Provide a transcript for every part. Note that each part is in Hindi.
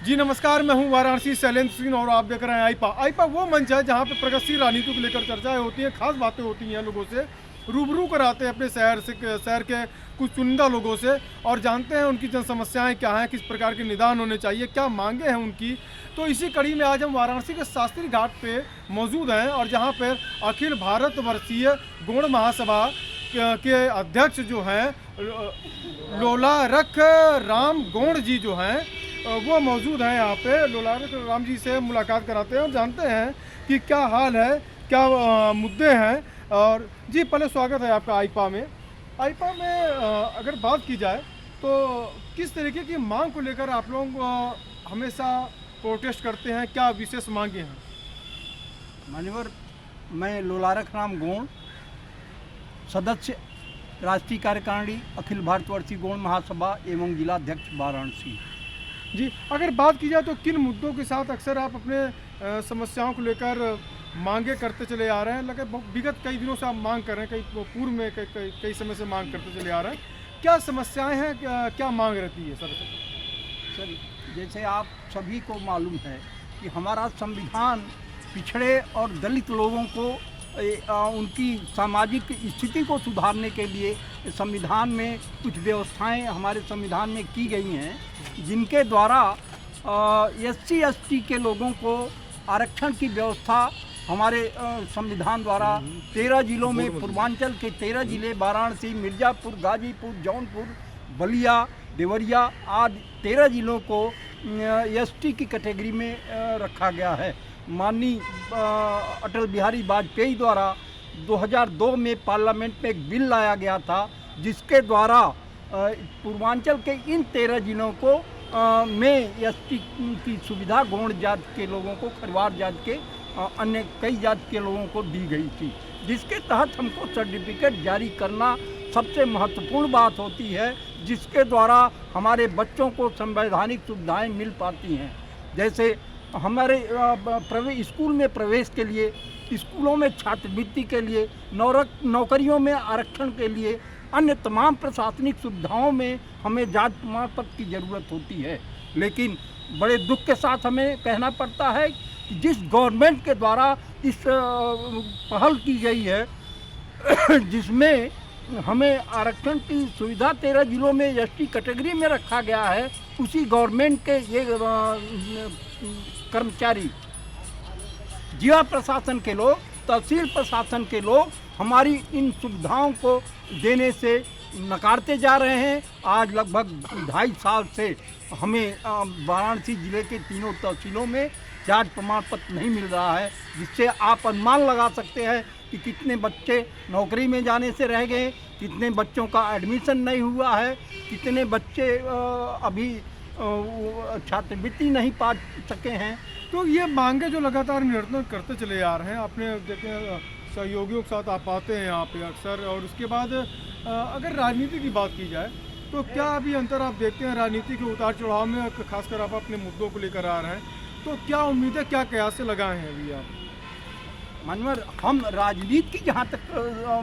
जी नमस्कार, मैं हूं वाराणसी शैलेंद्र सिंह और आप देख रहे हैं आईपा। आईपा वो मंच है जहां पे प्रगतिशील राजनीति को लेकर चर्चाएं होती हैं, खास बातें होती हैं, लोगों से रूबरू कराते हैं अपने शहर के कुछ चुनिंदा लोगों से और जानते हैं उनकी जन समस्याएं क्या हैं, किस प्रकार के निदान होने चाहिए, क्या मांगे हैं उनकी। तो इसी कड़ी में आज हम वाराणसी के शास्त्री घाट पे मौजूद हैं और जहाँ पर अखिल भारतवर्षीय गौड़ महासभा के अध्यक्ष जो हैं लोलारख राम गौड़ जी जो हैं वो मौजूद हैं यहाँ पे। लोलारख राम जी से मुलाकात कराते हैं और जानते हैं कि क्या हाल है, क्या मुद्दे हैं। और जी पहले स्वागत है आपका आईपा में। आईपा में अगर बात की जाए तो किस तरीके की मांग को लेकर आप लोग हमेशा प्रोटेस्ट करते हैं, क्या विशेष मांगे हैं? मान्यवर, मैं लोलारख राम गौड़, सदस्य राष्ट्रीय कार्यकारिणी अखिल भारतवर्षीय गौड़ महासभा एवं जिलाध्यक्ष वाराणसी। जी अगर बात की जाए तो किन मुद्दों के साथ अक्सर आप अपने समस्याओं को लेकर मांगे करते चले आ रहे हैं? लगभग विगत कई दिनों से आप मांग कर रहे हैं, कई पूर्व में कई समय से मांग करते चले आ रहे हैं। क्या समस्याएं हैं, क्या मांग रहती है सर? जैसे आप सभी को मालूम है कि हमारा संविधान पिछड़े और दलित लोगों को उनकी सामाजिक स्थिति को सुधारने के लिए संविधान में कुछ व्यवस्थाएं हमारे संविधान में की गई हैं, जिनके द्वारा SC ST के लोगों को आरक्षण की व्यवस्था हमारे संविधान द्वारा 13 जिलों में, पूर्वांचल के 13 जिले वाराणसी, मिर्ज़ापुर, गाजीपुर, जौनपुर, बलिया, देवरिया आदि 13 जिलों को ST की कैटेगरी में रखा गया है। माननीय अटल बिहारी वाजपेयी द्वारा 2002 में पार्लियामेंट में एक बिल लाया गया था, जिसके द्वारा पूर्वांचल के इन 13 जिलों को में ST की सुविधा गौड़ जाति के लोगों को, खरवार जाति के अन्य कई जाति के लोगों को दी गई थी, जिसके तहत हमको सर्टिफिकेट जारी करना सबसे महत्वपूर्ण बात होती है, जिसके द्वारा हमारे बच्चों को संवैधानिक सुविधाएं मिल पाती हैं। जैसे हमारे स्कूल में प्रवेश के लिए, स्कूलों में छात्रवृत्ति के लिए, नौकरियों में आरक्षण के लिए, अन्य तमाम प्रशासनिक सुविधाओं में हमें जाति प्रमाण पत्र की ज़रूरत होती है। लेकिन बड़े दुख के साथ हमें कहना पड़ता है कि जिस गवर्नमेंट के द्वारा इस पहल की गई है जिसमें हमें आरक्षण की सुविधा 13 जिलों में ST कैटेगरी में रखा गया है, उसी गवर्नमेंट के ये कर्मचारी, जिला प्रशासन के लोग, तहसील प्रशासन के लोग हमारी इन सुविधाओं को देने से नकारते जा रहे हैं। आज लगभग 2.5 साल से हमें वाराणसी जिले के तीनों तहसीलों में जाति प्रमाण पत्र नहीं मिल रहा है, जिससे आप अनुमान लगा सकते हैं कि कितने बच्चे नौकरी में जाने से रह गए, कितने बच्चों का एडमिशन नहीं हुआ है, कितने बच्चे अभी छात्रवृत्ति नहीं पा सके हैं। तो ये मांगे जो लगातार निरंतर करते चले आ रहे हैं, अपने देखें सहयोगियों के साथ आप आते हैं यहाँ पे अक्सर, और उसके बाद अगर राजनीति की बात की जाए तो क्या अभी अंतर आप देखते हैं राजनीति के उतार चढ़ाव में, खासकर आप अपने मुद्दों को लेकर आ रहे हैं, तो क्या उम्मीदें, क्या कयास से लगाए हैं अभी आप? मानवर, हम राजनीति की जहाँ तक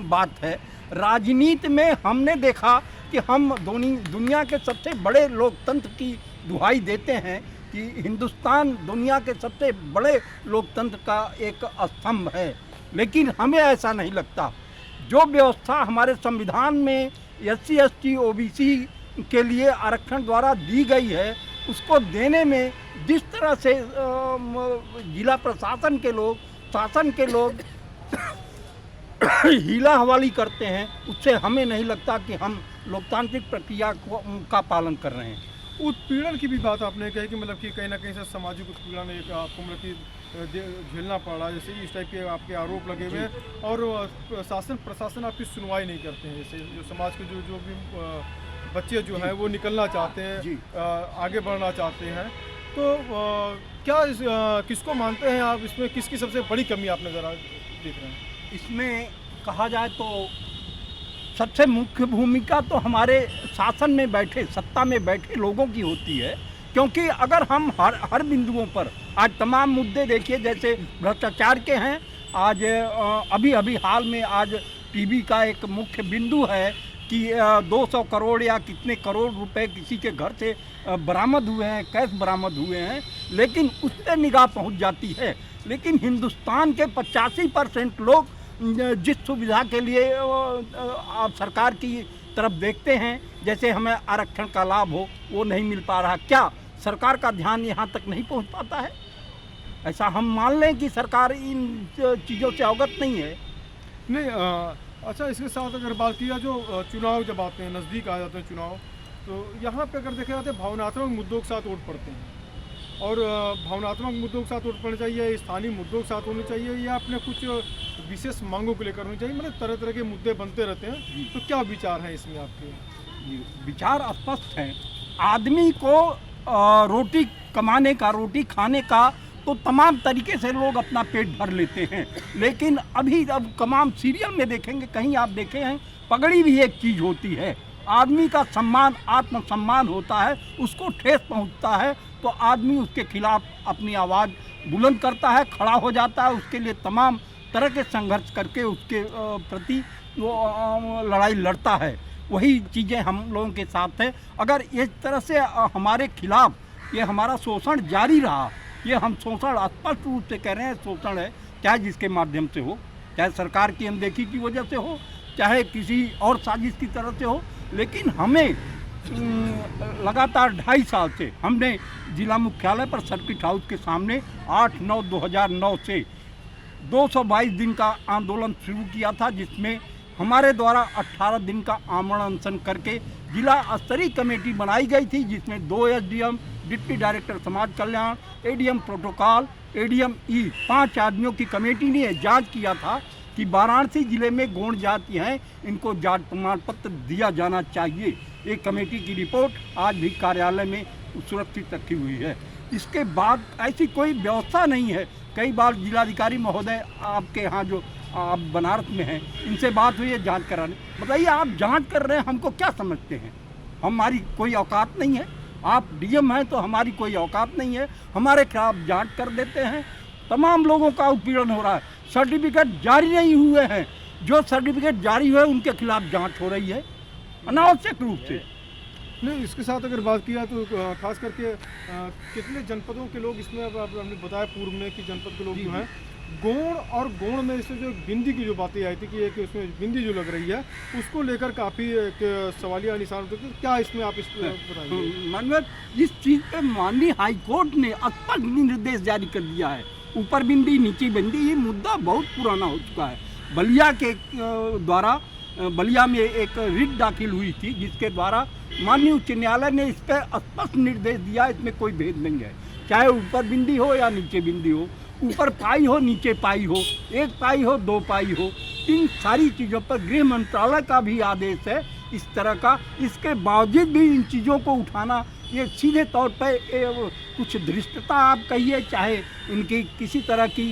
बात है, राजनीति में हमने देखा कि हम दुनिया के सबसे बड़े लोकतंत्र की दुहाई देते हैं कि हिंदुस्तान दुनिया के सबसे बड़े लोकतंत्र का एक स्तंभ है, लेकिन हमें ऐसा नहीं लगता। जो व्यवस्था हमारे संविधान में SC ST OBC के लिए आरक्षण द्वारा दी गई है, उसको देने में जिस तरह से जिला प्रशासन के लोग, शासन के लोग हीला हवाली करते हैं, उससे हमें नहीं लगता कि हम लोकतांत्रिक प्रक्रिया का पालन कर रहे हैं। उत्पीड़न की भी बात आपने कही कि मतलब कि कहीं ना कहीं से सामाजिक उत्पीड़न एक आपको मतलब कि झेलना पड़ा, जैसे इस टाइप के आपके आरोप लगे हुए हैं और शासन प्रशासन आपकी सुनवाई नहीं करते हैं। जैसे जो समाज के जो भी बच्चे जो हैं वो निकलना चाहते हैं, आगे बढ़ना चाहते हैं, तो क्या किसको मानते हैं आप इसमें, किसकी सबसे बड़ी कमी आप नज़र देख रहे हैं? इसमें कहा जाए तो सबसे मुख्य भूमिका तो हमारे शासन में बैठे, सत्ता में बैठे लोगों की होती है, क्योंकि अगर हम हर बिंदुओं पर आज तमाम मुद्दे देखिए, जैसे भ्रष्टाचार के हैं, आज अभी हाल में आज टीबी का एक मुख्य बिंदु है कि 200 करोड़ या कितने करोड़ रुपए किसी के घर से बरामद हुए हैं, कैश बरामद हुए हैं, लेकिन उस पर निगाह पहुंच जाती है। लेकिन हिंदुस्तान के 85% लोग जिस सुविधा के लिए आप सरकार की तरफ देखते हैं, जैसे हमें आरक्षण का लाभ हो, वो नहीं मिल पा रहा। क्या सरकार का ध्यान यहाँ तक नहीं पहुँच पाता है? ऐसा हम मान लें कि सरकार इन चीज़ों से अवगत नहीं है। नहीं अच्छा, इसके साथ अगर बात किया जो चुनाव जब आते हैं, नज़दीक आ जाते हैं चुनाव, तो यहाँ पे अगर देखे जाते हैं भावनात्मक मुद्दों के साथ वोट पड़ते हैं। और भावनात्मक मुद्दों के साथ वोट पड़ने चाहिए, स्थानीय मुद्दों के साथ होनी चाहिए, या अपने कुछ विशेष मांगों को लेकर होनी चाहिए। मतलब तरह तरह के मुद्दे बनते रहते हैं, तो क्या विचार हैं इसमें आपके? विचार स्पष्ट हैं। आदमी को रोटी कमाने का, रोटी खाने का तो तमाम तरीके से लोग अपना पेट भर लेते हैं, लेकिन अब तमाम सीरियल में देखेंगे, कहीं आप देखे हैं, पगड़ी भी एक चीज़ होती है। आदमी का सम्मान, आत्मसम्मान होता है, उसको ठेस पहुंचता है तो आदमी उसके खिलाफ अपनी आवाज़ बुलंद करता है, खड़ा हो जाता है, उसके लिए तमाम तरह के संघर्ष करके उसके प्रति वो लड़ाई लड़ता है। वही चीज़ें हम लोगों के साथ है। अगर इस तरह से हमारे खिलाफ ये हमारा शोषण जारी रहा, ये हम शोषण स्पष्ट रूप से कह रहे हैं, शोषण है, चाहे जिसके माध्यम से हो, चाहे सरकार की अनदेखी की वजह से हो, चाहे किसी और साजिश की तरह से हो, लेकिन हमें लगातार 2.5 साल से हमने जिला मुख्यालय पर सर्किट हाउस के सामने 8/9/2009 से 222 दिन का आंदोलन शुरू किया था, जिसमें हमारे द्वारा 18 दिन का आमरण अनशन करके जिला स्तरीय कमेटी बनाई गई थी, जिसमें 2 एसडीएम, डिप्टी डायरेक्टर समाज कल्याण, एडीएम प्रोटोकॉल, एडीएम ई 5 आदमियों की कमेटी ने जांच किया था कि वाराणसी जिले में गौण जाति हैं, इनको जात प्रमाण पत्र दिया जाना चाहिए। एक कमेटी की रिपोर्ट आज भी कार्यालय में सुरक्षित रखी हुई है। इसके बाद ऐसी कोई व्यवस्था नहीं है। कई बार जिलाधिकारी महोदय आपके यहाँ जो आप बनारस में हैं, इनसे बात हुई है जांच कराने। बताइए, आप जांच कर रहे हैं, हमको क्या समझते हैं? हमारी कोई औकात नहीं है? आप डीएम हैं तो हमारी कोई औकात नहीं है? हमारे खिलाफ जांच कर देते हैं। तमाम लोगों का उत्पीड़न हो रहा है, सर्टिफिकेट जारी नहीं हुए हैं, जो सर्टिफिकेट जारी हुए उनके खिलाफ जांच हो रही है अनावश्यक रूप से। नहीं, इसके साथ अगर बात किया तो खास करके कितने जनपदों के लोग इसमें, अब हमने बताया पूर्व में कि जनपद के लोग जो हैं गौण, और गौण में इससे जो बिंदी की जो बातें आई थी कि एक उसमें बिंदी जो लग रही है, उसको लेकर काफ़ी सवालिया निशान होते थे। क्या इसमें आप इस बताइए? माननीय, इस चीज़ पे माननीय हाईकोर्ट ने स्पष्ट निर्देश जारी कर दिया है। ऊपर बिंदी नीचे बिंदी, ये मुद्दा बहुत पुराना हो चुका है। बलिया के द्वारा बलिया में एक रिट दाखिल हुई थी, जिसके द्वारा माननीय उच्च न्यायालय ने इस पर स्पष्ट निर्देश दिया, इसमें कोई भेद नहीं है, चाहे ऊपर बिंदी हो या नीचे बिंदी हो, ऊपर पाई हो नीचे पाई हो, 1 पाई हो 2 पाई हो, इन सारी चीज़ों पर गृह मंत्रालय का भी आदेश है इस तरह का। इसके बावजूद भी इन चीज़ों को उठाना, ये सीधे तौर पर कुछ धृष्टता आप कहिए, चाहे इनकी किसी तरह की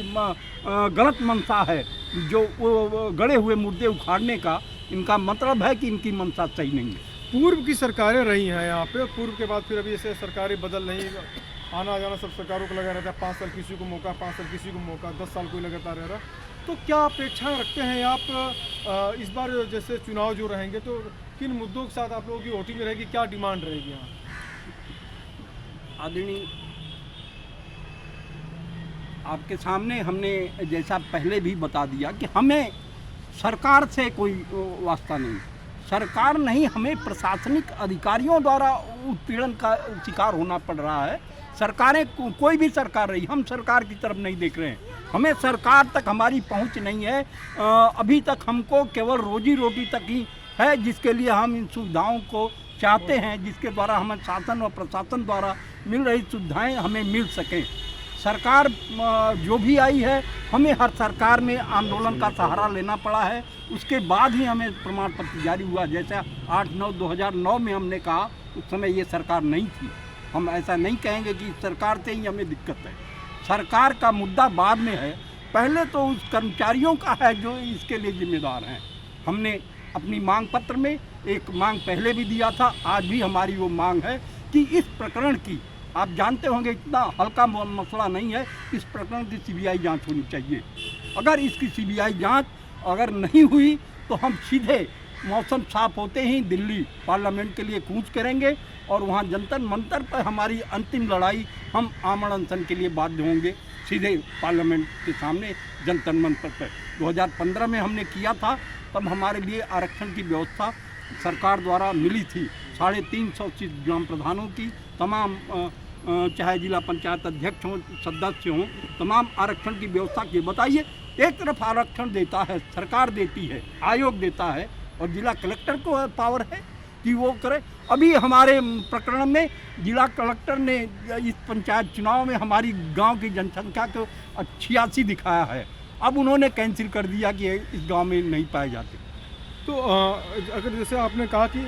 गलत मंशा है, जो वो गड़े हुए मुद्दे उखाड़ने का इनका मतलब है कि इनकी मंशा सही नहीं है। पूर्व की सरकारें रही हैं यहाँ पे, पूर्व के बाद फिर अभी ऐसे सरकारें बदल नहीं, आना जाना सब सरकारों को लगा रहता है। 5 साल किसी को मौका, 5 साल किसी को मौका, 10 साल कोई लगातार रह रहा। तो क्या अपेक्षाएं रखते हैं आप इस बार जैसे चुनाव जो रहेंगे, तो किन मुद्दों के साथ आप लोगों की वोटिंग रहेगी, क्या डिमांड रहेगी यहाँ? आदरणीय, आपके सामने हमने जैसा पहले भी बता दिया कि हमें सरकार से कोई वास्ता नहीं, सरकार नहीं, हमें प्रशासनिक अधिकारियों द्वारा उत्पीड़न का शिकार होना पड़ रहा है। सरकारें, कोई भी सरकार रही, हम सरकार की तरफ नहीं देख रहे हैं, हमें सरकार तक हमारी पहुंच नहीं है। अभी तक हमको केवल रोजी रोटी तक ही है, जिसके लिए हम इन सुविधाओं को चाहते हैं, जिसके द्वारा हमें शासन और प्रशासन द्वारा मिल रही सुविधाएं हमें मिल सकें। सरकार जो भी आई है, हमें हर सरकार में आंदोलन का सहारा लेना पड़ा है, उसके बाद ही हमें प्रमाण पत्र जारी हुआ। जैसा 8/9/2009 में हमने कहा, उस समय ये सरकार नहीं थी। हम ऐसा नहीं कहेंगे कि इस सरकार से ही हमें दिक्कत है, सरकार का मुद्दा बाद में है, पहले तो उस कर्मचारियों का है जो इसके लिए जिम्मेदार हैं। हमने अपनी मांग पत्र में एक मांग पहले भी दिया था, आज भी हमारी वो मांग है कि इस प्रकरण की, आप जानते होंगे इतना हल्का मसला नहीं है, इस प्रकरण की सीबीआई जांच होनी चाहिए। अगर इसकी सीबीआई जांच अगर नहीं हुई तो हम सीधे मौसम साफ होते ही दिल्ली पार्लियामेंट के लिए कूच करेंगे और वहाँ जंतर मंतर पर हमारी अंतिम लड़ाई हम आमरण अनशन के लिए बाध्य होंगे, सीधे पार्लियामेंट के सामने जंतर मंतर पर। 2015 में हमने किया था, तब हमारे लिए आरक्षण की व्यवस्था सरकार द्वारा मिली थी। 350 ग्राम प्रधानों की तमाम चाहे जिला पंचायत अध्यक्ष हों, सदस्य हों, तमाम आरक्षण की व्यवस्था की। बताइए, एक तरफ आरक्षण देता है सरकार, देती है आयोग देता है, और जिला कलेक्टर को पावर है कि वो करे। अभी हमारे प्रकरण में जिला कलेक्टर ने इस पंचायत चुनाव में हमारी गांव की जनसंख्या को 86 दिखाया है, अब उन्होंने कैंसिल कर दिया कि इस गांव में नहीं पाए जाते। तो अगर जैसे आपने कहा कि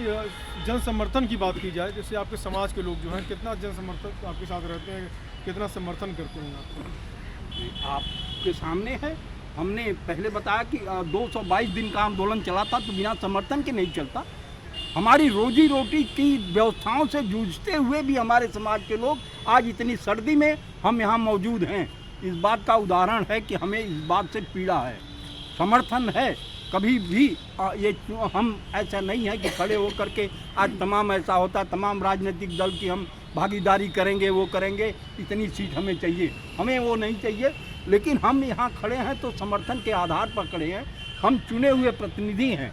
जन समर्थन की बात की जाए, जैसे आपके समाज के लोग जो हैं कितना जन समर्थन आपके साथ रहते हैं, कितना समर्थन करते हैं आपको? आपके सामने है, हमने पहले बताया कि 222 दिन का आंदोलन चला था, तो बिना समर्थन के नहीं चलता। हमारी रोजी रोटी की व्यवस्थाओं से जूझते हुए भी हमारे समाज के लोग आज इतनी सर्दी में हम यहाँ मौजूद हैं, इस बात का उदाहरण है कि हमें इस बात से पीड़ा है। समर्थन है, कभी भी ये हम ऐसा नहीं है कि खड़े होकर के आज तमाम ऐसा होता है, तमाम राजनीतिक दल की हम भागीदारी करेंगे, वो करेंगे, इतनी सीट हमें चाहिए, हमें वो नहीं चाहिए। लेकिन हम यहाँ खड़े हैं तो समर्थन के आधार पर खड़े हैं। हम चुने हुए प्रतिनिधि हैं,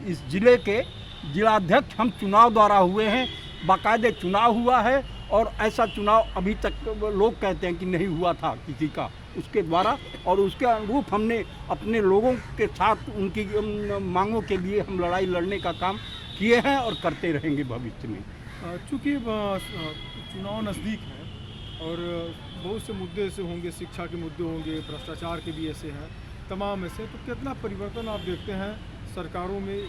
इस जिले के जिलाध्यक्ष हम चुनाव द्वारा हुए हैं, बाकायदे चुनाव हुआ है, और ऐसा चुनाव अभी तक लोग कहते हैं कि नहीं हुआ था किसी का उसके द्वारा, और उसके अनुरूप हमने अपने लोगों के साथ उनकी मांगों के लिए हम लड़ाई लड़ने का काम किए हैं और करते रहेंगे भविष्य में। चूँकि चुनाव नज़दीक है और बहुत से मुद्दे ऐसे होंगे, शिक्षा के मुद्दे होंगे, भ्रष्टाचार के भी ऐसे हैं, तमाम ऐसे, तो कितना परिवर्तन आप देखते हैं सरकारों में,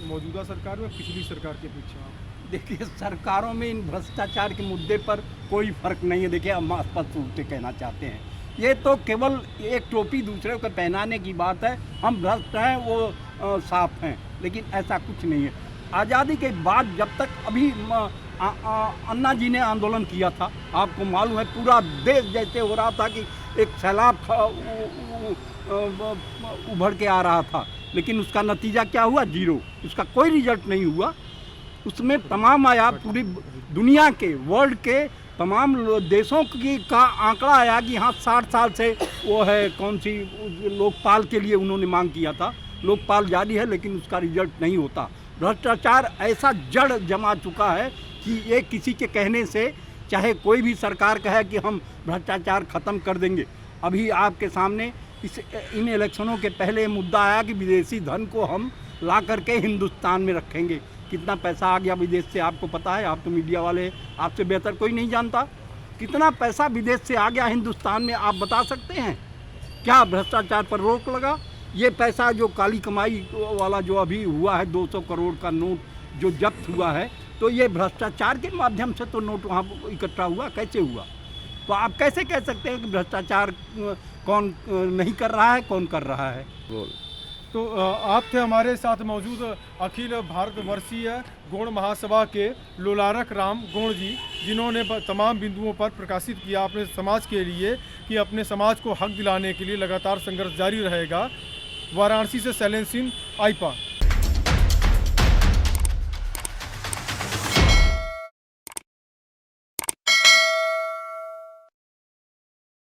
मौजूदा सरकार में, पिछली सरकार के पीछे? आप देखिए, सरकारों में इन भ्रष्टाचार के मुद्दे पर कोई फर्क नहीं है। देखिए, हम स्पष्ट रूप से कहना चाहते हैं, ये तो केवल एक टोपी दूसरे को पहनाने की बात है। हम भ्रष्ट हैं, वो साफ हैं, लेकिन ऐसा कुछ नहीं है। आज़ादी के बाद जब तक अभी अन्ना जी ने आंदोलन किया था, आपको मालूम है, पूरा देश जैसे हो रहा था कि एक सैलाब उभर के आ रहा था, लेकिन उसका नतीजा क्या हुआ? जीरो। उसका कोई रिजल्ट नहीं हुआ। उसमें तमाम आया, पूरी दुनिया के, वर्ल्ड के तमाम देशों की का आंकड़ा आया कि हाँ 60 साल से वो है, कौन सी लोकपाल के लिए उन्होंने मांग किया था, लोकपाल जारी है, लेकिन उसका रिजल्ट नहीं होता। भ्रष्टाचार ऐसा जड़ जमा चुका है कि ये किसी के कहने से, चाहे कोई भी सरकार कहे कि हम भ्रष्टाचार ख़त्म कर देंगे। अभी आपके सामने इन इलेक्शनों के पहले मुद्दा आया कि विदेशी धन को हम ला करके हिंदुस्तान में रखेंगे। कितना पैसा आ गया विदेश से, आपको पता है, आप तो मीडिया वाले, आपसे बेहतर कोई नहीं जानता। कितना पैसा विदेश से आ गया हिंदुस्तान में, आप बता सकते हैं? क्या भ्रष्टाचार पर रोक लगा? ये पैसा जो काली कमाई वाला जो अभी हुआ है, 200 करोड़ का नोट जो जब्त हुआ है, तो ये भ्रष्टाचार के माध्यम से तो नोट वहाँ इकट्ठा हुआ, कैसे हुआ? तो आप कैसे कह सकते हैं कि भ्रष्टाचार कौन नहीं कर रहा है, कौन कर रहा है? तो आप थे हमारे साथ मौजूद अखिल भारतवर्षीय गौड़ महासभा के लोलारक राम गौड़ जी, जिन्होंने तमाम बिंदुओं पर प्रकाशित किया अपने समाज के लिए कि अपने समाज को हक दिलाने के लिए लगातार संघर्ष जारी रहेगा। वाराणसी से शैलेंद्र सिंह, आईपा।